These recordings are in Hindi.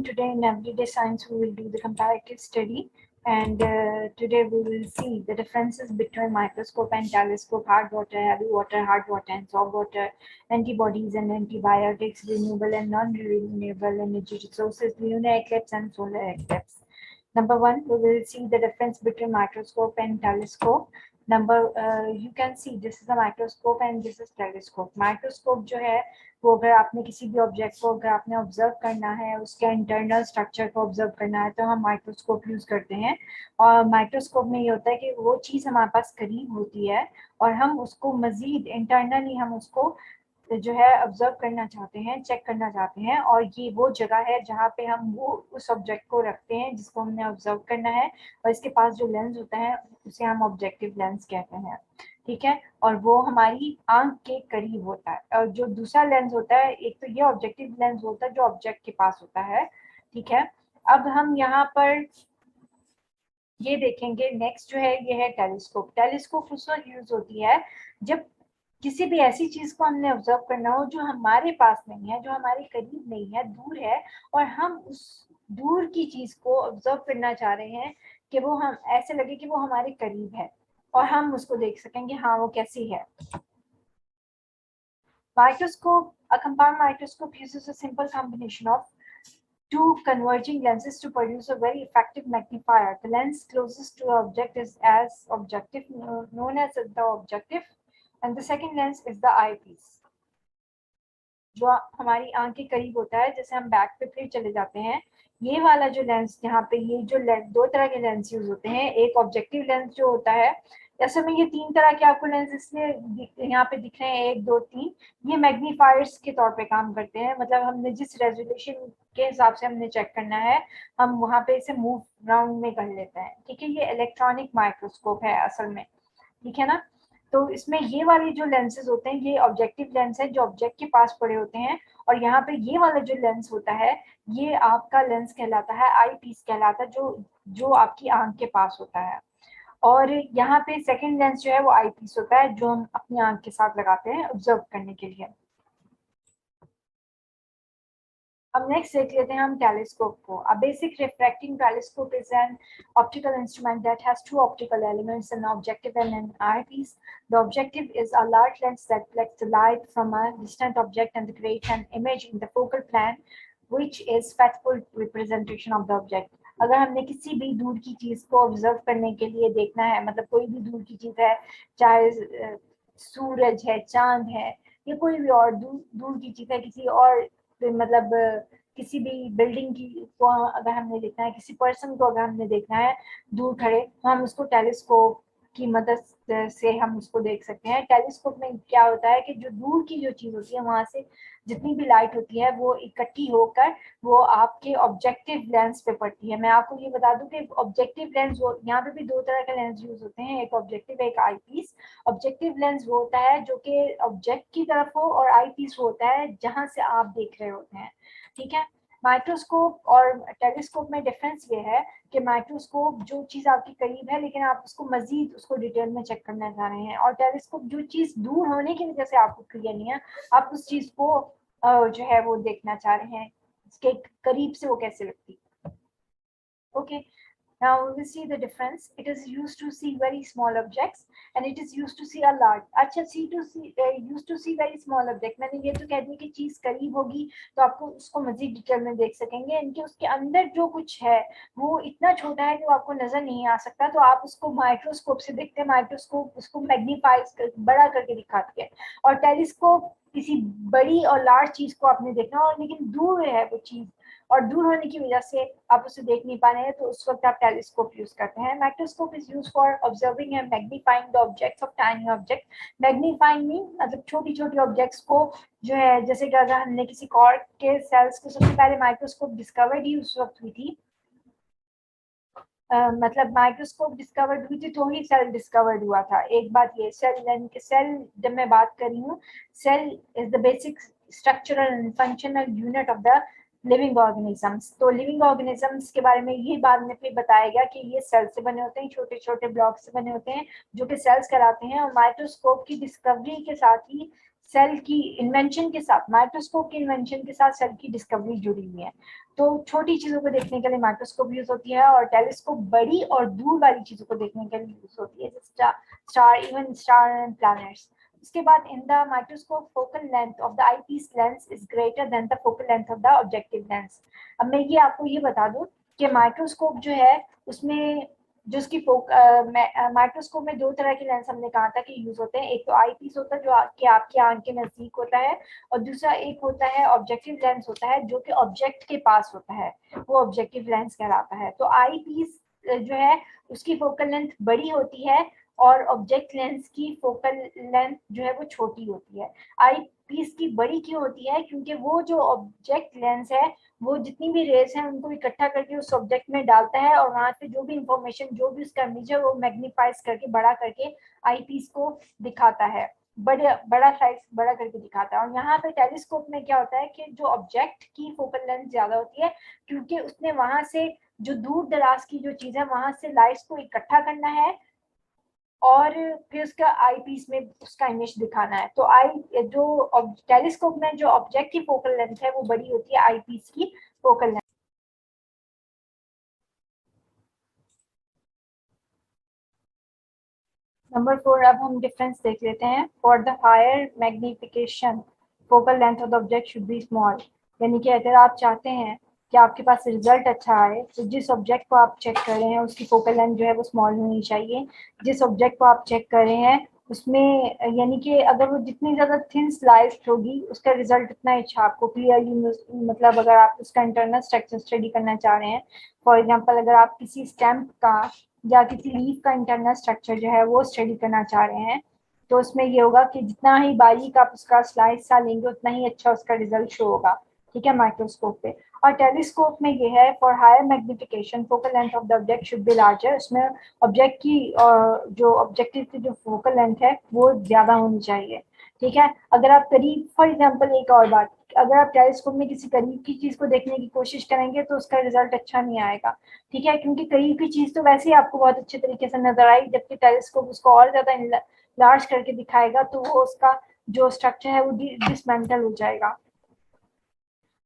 Today in Everyday Science we will do the comparative study, and today we will see the differences between microscope and telescope, hard water, heavy water, hard water and soft water, antibodies and antibiotics, renewable and non-renewable energy resources, lunar eclipse and solar eclipse. Number one, we will see the difference between microscope and telescope. You can see this is a microscope and this is telescope. Microscope जो है वो अगर आपने किसी भी ऑब्जेक्ट को अगर आपने ऑब्जर्व करना है, उसके इंटरनल स्ट्रक्चर को ऑब्जर्व करना है, तो हम माइक्रोस्कोप यूज करते हैं। और माइक्रोस्कोप में ये होता है कि वो चीज हमारे पास करीब होती है और हम उसको मजीद इंटरनली हम उसको जो है ऑब्जर्व करना चाहते हैं, चेक करना चाहते हैं, और ये वो जगह है जहाँ पे हम वो उस ऑब्जेक्ट को रखते हैं जिसको हमने ऑब्जर्व करना है, और इसके पास जो लेंस होता है उसे हम ऑब्जेक्टिव लेंस कहते हैं। ठीक है, और वो हमारी आंख के करीब होता है। और जो दूसरा लेंस होता है, एक तो ये ऑब्जेक्टिव लेंस होता है जो ऑब्जेक्ट के पास होता है। ठीक है, अब हम यहाँ पर ये देखेंगे नेक्स्ट जो है ये है टेलीस्कोप। टेलीस्कोप उस वक्त यूज होती है जब किसी भी ऐसी चीज को हमने ऑब्जर्व करना हो जो हमारे पास नहीं है, जो हमारे करीब नहीं है, दूर है, और हम उस दूर की चीज को ऑब्जर्व करना चाह रहे हैं कि वो हम ऐसे लगे कि वो हमारे करीब है और हम उसको देख सकेंगे हाँ वो कैसी है। Microscope, a compound microscope uses a simple combination of two converging lenses to produce a very effective magnifier. The lens closest to the object is as objective, known as the objective, and the second lens is the eyepiece. जो हमारी आंख के करीब होता है, जैसे हम बैक पे फिर चले जाते हैं, ये वाला जो लेंस यहाँ पे ये जो दो तरह के लेंस यूज होते हैं। एक ऑब्जेक्टिव लेंस जो होता है, असल में ये तीन तरह के आपको लेंस इसलिए यहाँ पे दिख रहे हैं, एक दो तीन, ये मैग्नीफायर्स के तौर पे काम करते हैं। मतलब हमने जिस रेजोल्यूशन के हिसाब से हमने चेक करना है, हम वहां पे इसे मूव राउंड में कर लेते हैं। ठीक है, ये इलेक्ट्रॉनिक माइक्रोस्कोप है असल में। ठीक है ना, तो इसमें ये वाले जो लेंसेज होते हैं ये ऑब्जेक्टिव लेंस है जो ऑब्जेक्ट के पास पड़े होते हैं, और यहाँ पे ये वाला जो लेंस होता है ये आपका लेंस कहलाता है, आई पीस कहलाता है, जो जो आपकी आंख के पास होता है। और यहाँ पे सेकंड लेंस जो है वो आई पीस होता है जो हम अपनी आंख के साथ लगाते हैं ऑब्जर्व करने के लिए। अब नेक्स्ट देख लेते हैं हम टेलीस्कोप को। A basic refracting telescope is an optical instrument that has two optical elements, an objective and an eyepiece. The objective is a large lens that reflects the light from a distant object and creates an image in the focal plane, which is faithful representation of the object. अगर हमने किसी भी दूर की चीज को ऑब्जर्व करने के लिए देखना है, मतलब कोई भी दूर की चीज है, चाहे सूरज है, चांद है, या कोई भी और दूर की चीज है, किसी और मतलब किसी भी बिल्डिंग की को अगर हमने देखना है, किसी पर्सन को अगर हमने देखना है दूर खड़े, तो हम उसको टेलीस्कोप की मदद से हम उसको देख सकते हैं। टेलीस्कोप में क्या होता है कि जो दूर की जो चीज होती है वहां से जितनी भी लाइट होती है वो इकट्ठी होकर वो आपके ऑब्जेक्टिव लेंस पे पड़ती है। मैं आपको ये बता दूं कि ऑब्जेक्टिव लेंस वो यहाँ पे भी दो तरह के लेंस यूज होते हैं, एक ऑब्जेक्टिव एक आई पीस। ऑब्जेक्टिव लेंस वो होता है जो कि ऑब्जेक्ट की तरफ हो, और आई पीस वो होता है जहां से आप देख रहे होते हैं। ठीक है, माइक्रोस्कोप और टेलीस्कोप में डिफरेंस ये है कि माइक्रोस्कोप जो चीज आपके करीब है लेकिन आप उसको मजीद उसको डिटेल में चेक करना चाह रहे हैं, और टेलीस्कोप जो चीज दूर होने की वजह से आपको क्लियर नहीं है, आप उस चीज को जो है वो देखना चाह रहे हैं इसके करीब से वो कैसे लगती है। Okay, now we will see the difference. It is used to see very small objects and it is used to see a large. अच्छा, used to see very small object, मैंने ये तो कह दिया कि चीज करीब होगी तो आपको उसको मजीद डिटेल में देख सकेंगे, इनके उसके अंदर जो कुछ है वो इतना छोटा है कि वो आपको नजर नहीं आ सकता, तो आप उसको माइक्रोस्कोप से देखते हैं। माइक्रोस्कोप उसको मैग्नीफाई बड़ा करके दिखाती है, और टेलीस्कोप किसी बड़ी और लार्ज चीज को आपने देखना और लेकिन दूर है वो चीज, और दूर होने की वजह से आप उसे देख नहीं पा रहे हैं, तो उस वक्त आप टेलीस्कोप यूज करते हैं। Microscope is use for observing and magnifying the objects of tiny object. Magnifying mean मतलब छोटी छोटी ऑब्जेक्ट्स को जो है, जैसे कि अगर हमने किसी कॉर्क के सेल्स को सबसे पहले माइक्रोस्कोप डिस्कवर्ड ही उस वक्त हुई थी मतलब माइक्रोस्कोप डिस्कवर्ड हुई थी तो ही सेल डिस्कवर्ड हुआ था। एक बात ये, सेल जब मैं बात कर रही हूँ, cell is the basic structural and functional unit of the living organisms. तो लिविंग ऑर्गेनिजम्स के बारे में ये बाद में फिर बताया गया कि ये सेल से बने होते हैं, छोटे छोटे ब्लॉक से बने होते हैं जो कि सेल्स कहलाते हैं। और माइक्रोस्कोप की डिस्कवरी के साथ ही सेल की इन्वेंशन के साथ, माइक्रोस्कोप की इन्वेंशन के साथ सेल की डिस्कवरी जुड़ी हुई है। तो छोटी चीजों को देखने के लिए माइक्रोस्कोप यूज होती है, और टेलीस्कोप बड़ी और दूर वाली चीजों को देखने के लिए यूज होती है, star, even star and planets. उसके बाद in the microscope focal length of the eyepiece lens is greater than the focal length of the objective lens. अब मैं ये आपको ये बता दूं कि माइक्रोस्कोप जो है उसमें जो उसकी माइक्रोस्कोप में दो तरह के लेंस हमने कहा था कि यूज होते हैं। एक तो आई पीस होता है जो आपकी आंख के नजदीक होता है, और दूसरा एक होता है ऑब्जेक्टिव लेंस होता है जो कि ऑब्जेक्ट के पास होता है, वो ऑब्जेक्टिव लेंस कहलाता है। तो आई पीस जो है उसकी फोकल लेंथ बड़ी होती है, और ऑब्जेक्ट लेंस की फोकल लेंथ जो है वो छोटी होती है। आई पीस की बड़ी क्यों होती है? क्योंकि वो जो ऑब्जेक्ट लेंस है वो जितनी भी रेज है उनको इकट्ठा करके उस ऑब्जेक्ट में डालता है, और वहां से जो भी इंफॉर्मेशन, जो भी उसका इमेज है वो मैग्नीफाइज करके बड़ा करके आई पीस को दिखाता है, बड़ा साइज बड़ा करके दिखाता है। और यहाँ पे टेलीस्कोप में क्या होता है कि जो ऑब्जेक्ट की फोकल लेंथ ज्यादा होती है, क्योंकि उसने वहां से जो दूर दराज की जो चीज है वहां से लाइट्स को इकट्ठा करना है और फिर उसका आई पीस में उसका इमेज दिखाना है। तो जो टेलीस्कोप में जो ऑब्जेक्ट की फोकल लेंथ है वो बड़ी होती है आई पीस की फोकल लेंथ। नंबर 4, अब हम डिफरेंस देख लेते हैं। For the higher magnification focal length of the object should be small. यानी कि अगर आप चाहते हैं कि आपके पास रिजल्ट अच्छा आए तो जिस ऑब्जेक्ट को आप चेक कर रहे हैं उसकी फोकल लेंथ जो है वो स्मॉल होनी चाहिए। जिस ऑब्जेक्ट को आप चेक कर रहे हैं उसमें, यानी कि अगर वो जितनी ज्यादा थिन स्लाइस होगी उसका रिजल्ट उतना अच्छा आपको क्लियरली, मतलब अगर आप उसका इंटरनल स्ट्रक्चर स्टडी करना चाह रहे हैं, फॉर एग्जांपल अगर आप किसी स्टैम्प का या किसी लीफ का इंटरनल स्ट्रक्चर जो है वो स्टडी करना चाह रहे हैं, तो उसमें ये होगा कि जितना ही बारीक आप उसका स्लाइस सा लेंगे उतना ही अच्छा उसका रिजल्ट शो होगा। ठीक है, माइक्रोस्कोप पे। और टेलीस्कोप में ये है, for higher magnification focal length of the object should be larger. उसमें ऑब्जेक्ट की जो ऑब्जेक्टिव की जो फोकल लेंथ है वो ज्यादा होनी चाहिए। ठीक है, अगर आप करीब, फॉर एग्जाम्पल एक और बात, अगर आप टेलीस्कोप में किसी करीब की चीज को देखने की कोशिश करेंगे तो उसका रिजल्ट अच्छा नहीं आएगा। ठीक है, क्योंकि करीब की चीज तो वैसे ही आपको बहुत अच्छे तरीके से नजर आई, जबकि टेलीस्कोप उसको और ज्यादा लार्ज करके दिखाएगा तो वो उसका जो स्ट्रक्चर है वो डिसमेंटल हो जाएगा।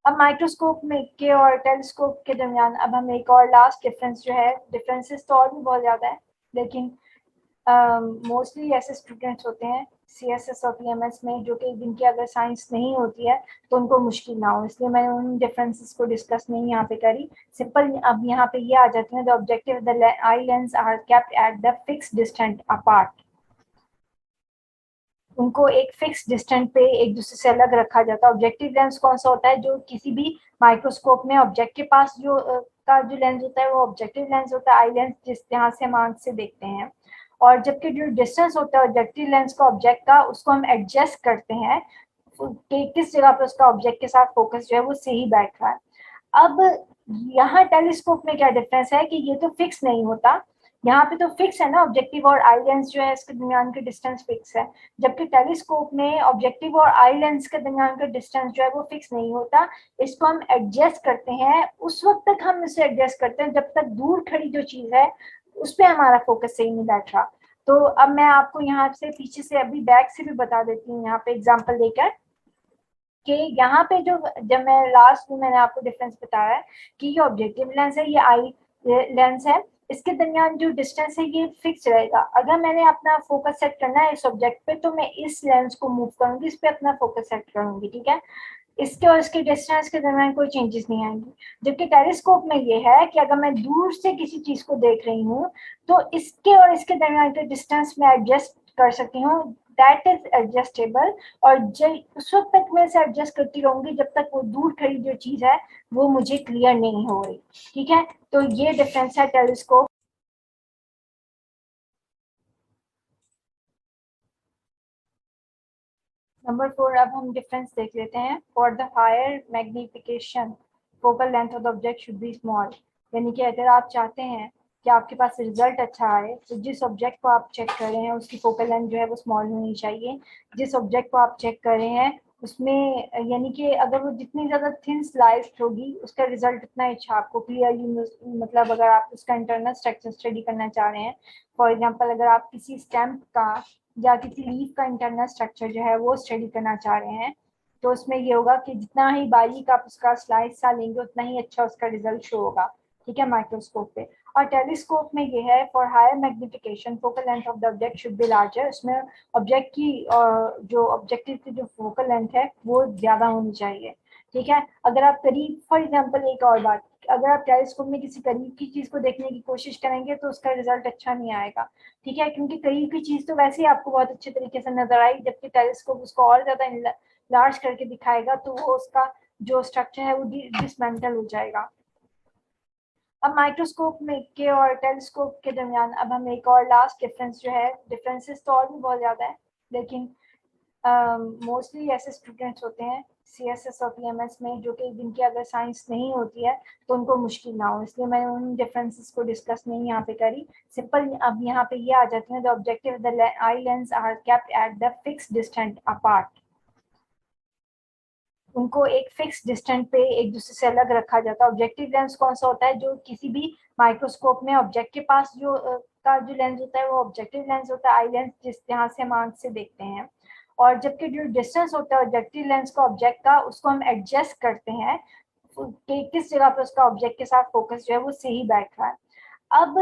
अब माइक्रोस्कोप में के और टेलीस्कोप के दरमियान अब हम एक और लास्ट डिफरेंस जो है, डिफरेंसेस तो और भी बहुत ज्यादा है लेकिन मोस्टली ऐसे स्टूडेंट्स होते हैं सीएसएस और पीएमएस में जो कि जिनकी अगर साइंस नहीं होती है तो उनको मुश्किल ना हो, इसलिए मैंने उन डिफरेंसेस को डिस्कस नहीं यहाँ पे करी। सिंपल अब यहाँ पे ये आ जाती है, the objective the eye lens are kept at the fix distance apart. उनको एक फिक्स डिस्टेंस पे एक दूसरे से अलग रखा जाता है। ऑब्जेक्टिव लेंस कौन सा होता है? जो किसी भी माइक्रोस्कोप में ऑब्जेक्ट के पास जो का जो लेंस होता है वो ऑब्जेक्टिव लेंस होता है, आई लेंस जिस यहाँ से हम आंख से देखते हैं। और जबकि जो डिस्टेंस होता है ऑब्जेक्टिव लेंस का ऑब्जेक्ट का, उसको हम एडजस्ट करते हैं कि किस जगह पे उसका ऑब्जेक्ट के साथ फोकस जो है वो सही बैठ रहा है। अब यहाँ टेलीस्कोप में क्या डिफरेंस है कि ये तो फिक्स नहीं होता, यहाँ पे तो फिक्स है ना, ऑब्जेक्टिव और आई लेंस जो है इसके दरमियान का डिस्टेंस फिक्स है। जबकि टेलीस्कोप में ऑब्जेक्टिव और आई लेंस के दरमियान का डिस्टेंस जो है वो फिक्स नहीं होता, इसको हम एडजस्ट करते हैं। उस वक्त तक हम इसे एडजस्ट करते हैं जब तक दूर खड़ी जो चीज है उस पर हमारा फोकस सही नहीं बैठ रहा। तो अब मैं आपको यहाँ से पीछे से अभी बैक से भी बता देती हूँ यहाँ पे एग्जाम्पल देकर कि यहाँ पे जो, जब मैं लास्ट में मैंने आपको डिफरेंस बताया है कि ये ऑब्जेक्टिव लेंस है, ये आई लेंस है, इसके दरमियान जो डिस्टेंस है ये फिक्स रहेगा। अगर मैंने अपना फोकस सेट करना है इस ऑब्जेक्ट पे तो मैं इस लेंस को मूव करूंगी, इस पे अपना फोकस सेट करूंगी। ठीक है, इसके और इसके डिस्टेंस के दरमियान कोई चेंजेस नहीं आएंगी। जबकि टेलीस्कोप में ये है कि अगर मैं दूर से किसी चीज को देख रही हूँ तो इसके और इसके दरमियान के डिस्टेंस में एडजस्ट कर सकती हूँ, दैट इज एडजस्टेबल। और जब उस वक्त तक मैं इसे एडजस्ट करती रहूंगी जब तक वो दूर खड़ी जो चीज है वो मुझे क्लियर नहीं हो रही। ठीक है, तो ये डिफरेंस है टेलीस्कोप। नंबर 4, अब हम डिफरेंस देख लेते हैं। For the higher magnification focal length of the object should be small. यानी कि अगर आप चाहते हैं कि आपके पास रिजल्ट अच्छा आए, तो जिस ऑब्जेक्ट को आप चेक कर रहे हैं उसकी फोकल लेंथ जो है वो स्मॉल होनी चाहिए। जिस ऑब्जेक्ट को आप चेक कर रहे हैं उसमें यानी कि अगर वो जितनी ज़्यादा थिन स्लाइस होगी उसका रिजल्ट उतना अच्छा आपको क्लियरली, मतलब अगर आप उसका इंटरनल स्ट्रक्चर स्टडी करना चाह रहे हैं, फॉर एग्जांपल अगर आप किसी स्टैम्प का या किसी लीफ का इंटरनल स्ट्रक्चर जो है वो स्टडी करना चाह रहे हैं, तो उसमें ये होगा कि जितना ही बारीक आप उसका स्लाइस सा लेंगे उतना ही अच्छा उसका रिजल्ट शो होगा, ठीक है, माइक्रोस्कोप पे। और टेलीस्कोप में ये है for higher magnification focal length of the object should be larger, उसमें ऑब्जेक्ट की जो ऑब्जेक्टिव की जो फोकल लेंथ है वो ज्यादा होनी चाहिए, ठीक है। अगर आप करीब, फॉर एग्जांपल एक और बात, अगर आप टेलीस्कोप में किसी करीब की चीज को देखने की कोशिश करेंगे तो उसका रिजल्ट अच्छा नहीं आएगा, ठीक है, क्योंकि करीब की चीज तो वैसे ही आपको बहुत अच्छे तरीके से नजर आई, जबकि टेलीस्कोप उसको और ज्यादा लार्ज करके दिखाएगा तो वो उसका जो स्ट्रक्चर है वो डिसमेंटल हो जाएगा। अब माइक्रोस्कोप में के और टेलीस्कोप के दरमियान अब हम एक और लास्ट डिफरेंस जो है, डिफरेंसेस तो और भी बहुत ज़्यादा है, लेकिन मोस्टली ऐसे स्टूडेंट्स होते हैं CSS और PMS में जो कि जिनकी अगर साइंस नहीं होती है तो उनको मुश्किल ना हो, इसलिए मैंने उन डिफरेंसेस को डिस्कस नहीं यहाँ पे करी। सिंपल अब यहाँ पे ये आ जाते हैं, the objective the eye lens are kept at the fix distant apart, उनको एक फिक्स डिस्टेंस पे एक दूसरे से अलग रखा जाता है। ऑब्जेक्टिव लेंस कौन सा होता है, जो किसी भी माइक्रोस्कोप में ऑब्जेक्ट के पास जो का जो लेंस होता है वो ऑब्जेक्टिव लेंस होता है, आई लेंस जिस यहाँ से हम आंख से देखते हैं। और जबकि जो डिस्टेंस होता है ऑब्जेक्टिव लेंस का ऑब्जेक्ट का, उसको हम एडजस्ट करते हैं कि किस जगह पे उसका ऑब्जेक्ट के साथ फोकस जो है वो सही बैठ रहा है। अब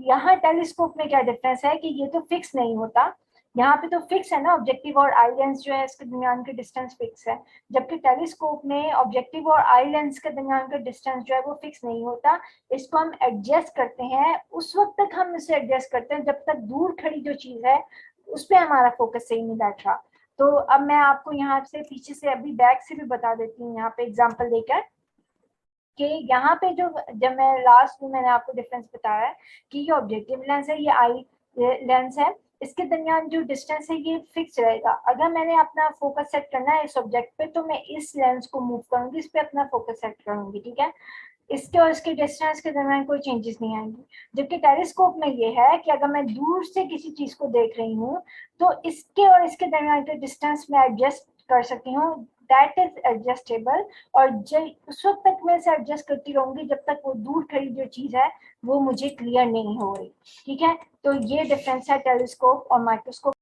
यहाँ टेलीस्कोप में क्या डिफरेंस है कि ये तो फिक्स नहीं होता, यहाँ पे तो फिक्स है ना, ऑब्जेक्टिव और आई लेंस जो है इसके दरमियान के डिस्टेंस फिक्स है, जबकि टेलीस्कोप में ऑब्जेक्टिव और आई लेंस के दरमियान का डिस्टेंस जो है वो फिक्स नहीं होता, इसको हम एडजस्ट करते हैं। उस वक्त तक हम इसे एडजस्ट करते हैं जब तक दूर खड़ी जो चीज है उस पर हमारा फोकस सही नहीं बैठ रहा। तो अब मैं आपको यहाँ से पीछे से अभी बैक से भी बता देती हूँ यहाँ पे एग्जाम्पल देकर कि यहाँ पे जो, जब मैं लास्ट में मैंने आपको डिफरेंस बताया है कि ये ऑब्जेक्टिव लेंस है, ये आई लेंस है, इसके दरमियान जो डिस्टेंस है ये फिक्स रहेगा। अगर मैंने अपना फोकस सेट करना है इस ऑब्जेक्ट पे तो मैं इस लेंस को मूव करूंगी, इस पे अपना फोकस सेट करूंगी, ठीक है, इसके और इसके डिस्टेंस के दरमियान कोई चेंजेस नहीं आएंगी। जबकि टेलीस्कोप में ये है कि अगर मैं दूर से किसी चीज को देख रही हूँ तो इसके और इसके दरमियान के डिस्टेंस में एडजस्ट कर सकती हूँ, दैट इज एडजस्टेबल। और उस वक्त तक मैं इसे एडजस्ट करती रहूंगी जब तक वो दूर खड़ी जो चीज है वो मुझे क्लियर नहीं हो रही, ठीक है। तो ये डिफरेंस है टेलीस्कोप और माइक्रोस्कोप।